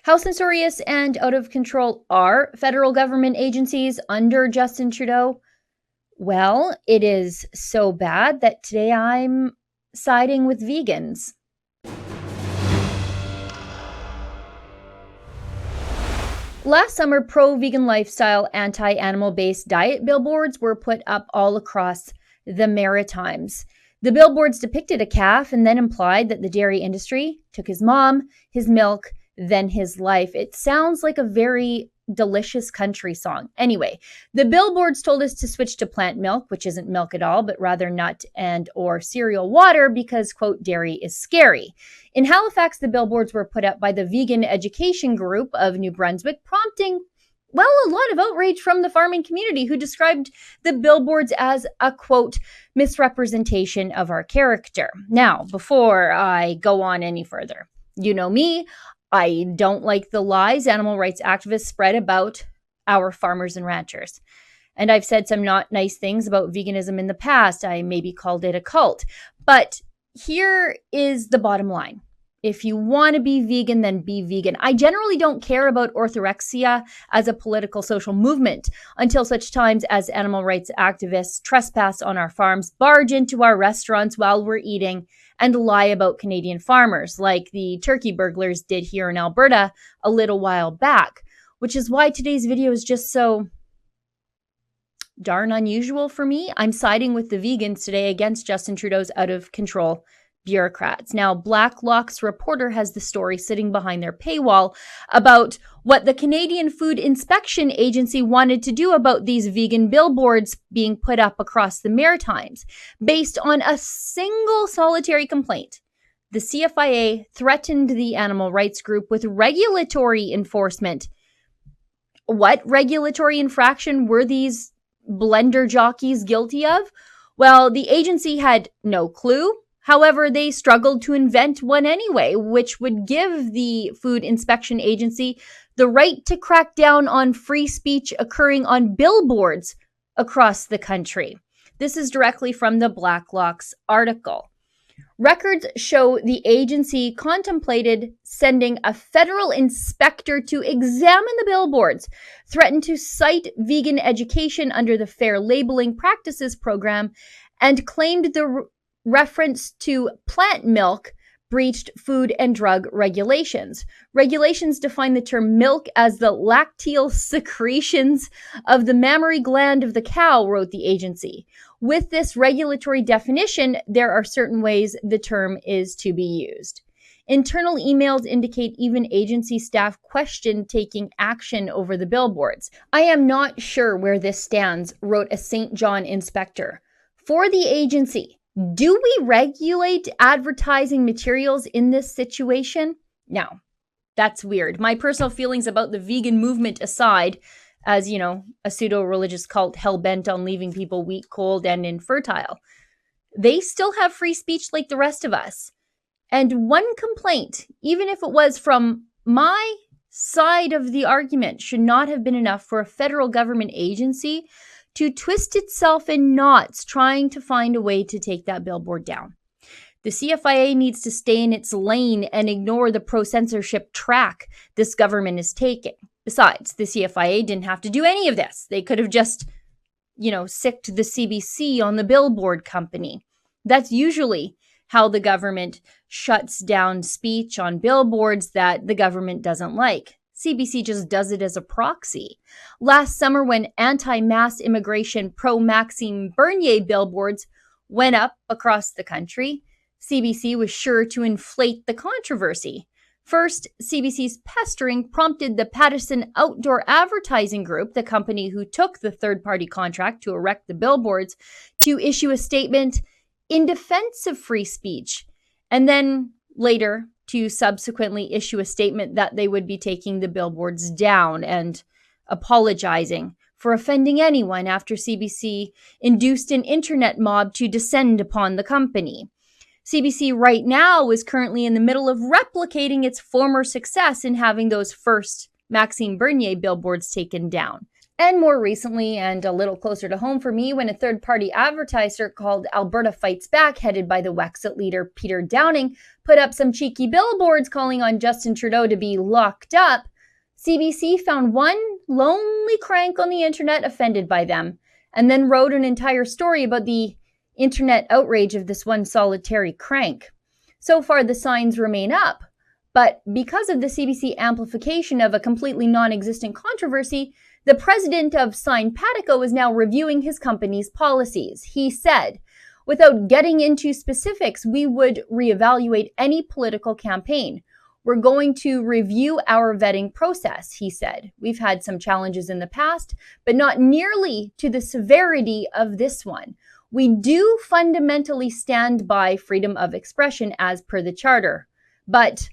How censorious and out of control are federal government agencies under Justin Trudeau? Well, it is so bad that today I'm siding with vegans. Last summer, pro-vegan lifestyle, anti-animal-based diet billboards were put up all across the Maritimes. The billboards depicted a calf and then implied that the dairy industry took his mom, his milk, then his life. It sounds like a very delicious country song. Anyway, the billboards told us to switch to plant milk, which isn't milk at all, but rather nut and or cereal water because, quote, dairy is scary. In Halifax, the billboards were put up by the Vegan Education Group of New Brunswick, prompting, well, a lot of outrage from the farming community who described the billboards as a, quote, misrepresentation of our character. Now, before I go on any further, you know me, I don't like the lies animal rights activists spread about our farmers and ranchers. And I've said some not nice things about veganism in the past. I maybe called it a cult. But here is the bottom line. If you want to be vegan, then be vegan. I generally don't care about orthorexia as a political social movement until such times as animal rights activists trespass on our farms, barge into our restaurants while we're eating, and lie about Canadian farmers, like the turkey burglars did here in Alberta a little while back, which is why today's video is just so darn unusual for me. I'm siding with the vegans today against Justin Trudeau's out-of-control bureaucrats. Now, Blacklock's reporter has the story sitting behind their paywall about what the Canadian Food Inspection Agency wanted to do about these vegan billboards being put up across the Maritimes. Based on a single solitary complaint, the CFIA threatened the animal rights group with regulatory enforcement. What regulatory infraction were these blender jockeys guilty of? Well, the agency had no clue. However, they struggled to invent one anyway, which would give the Food Inspection Agency the right to crack down on free speech occurring on billboards across the country. This is directly from the Blacklock's article. Records show the agency contemplated sending a federal inspector to examine the billboards, threatened to cite vegan education under the Fair Labeling Practices Program, and claimed the reference to plant milk breached food and drug regulations. Regulations define the term milk as the lacteal secretions of the mammary gland of the cow, wrote the agency. With this regulatory definition, there are certain ways the term is to be used. Internal emails indicate even agency staff questioned taking action over the billboards. I am not sure where this stands, wrote a St. John inspector. For the agency, do we regulate advertising materials in this situation? Now, that's weird. My personal feelings about the vegan movement aside, as, you know, a pseudo-religious cult hell-bent on leaving people weak, cold, and infertile, they still have free speech like the rest of us. And one complaint, even if it was from my side of the argument, should not have been enough for a federal government agency to twist itself in knots trying to find a way to take that billboard down. The CFIA needs to stay in its lane and ignore the pro-censorship track this government is taking. Besides, the CFIA didn't have to do any of this. They could have just, sicked the CBC on the billboard company. That's usually how the government shuts down speech on billboards that the government doesn't like. CBC just does it as a proxy. Last summer, when anti-mass immigration pro-Maxime Bernier billboards went up across the country, CBC was sure to inflate the controversy. First, CBC's pestering prompted the Patterson Outdoor Advertising Group, the company who took the third-party contract to erect the billboards, to issue a statement in defense of free speech, and then later to subsequently issue a statement that they would be taking the billboards down and apologizing for offending anyone after CBC induced an internet mob to descend upon the company. CBC right now is currently in the middle of replicating its former success in having those first Maxime Bernier billboards taken down. And more recently, and a little closer to home for me, when a third-party advertiser called Alberta Fights Back, headed by the Wexit leader Peter Downing, put up some cheeky billboards calling on Justin Trudeau to be locked up, CBC found one lonely crank on the internet offended by them, and then wrote an entire story about the internet outrage of this one solitary crank. So far, the signs remain up, but because of the CBC amplification of a completely non-existent controversy, the president of Sign Patico is now reviewing his company's policies. He said, "Without getting into specifics, we would reevaluate any political campaign. We're going to review our vetting process," he said. "We've had some challenges in the past, but not nearly to the severity of this one. We do fundamentally stand by freedom of expression as per the Charter. But,"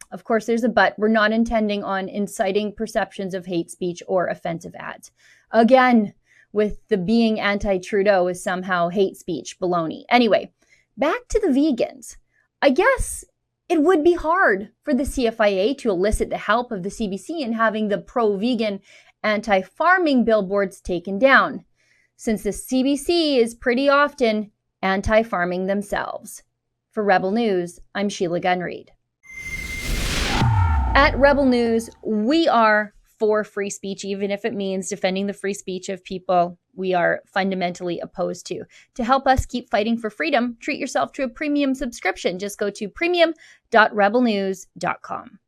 of course, there's a but, "we're not intending on inciting perceptions of hate speech or offensive ads." Again, with the being anti-Trudeau is somehow hate speech baloney. Anyway, back to the vegans. I guess it would be hard for the CFIA to elicit the help of the CBC in having the pro-vegan, anti-farming billboards taken down, since the CBC is pretty often anti-farming themselves. For Rebel News, I'm Sheila Gunn Reid. At Rebel News, we are for free speech, even if it means defending the free speech of people we are fundamentally opposed to. To help us keep fighting for freedom, treat yourself to a premium subscription. Just go to premium.rebelnews.com.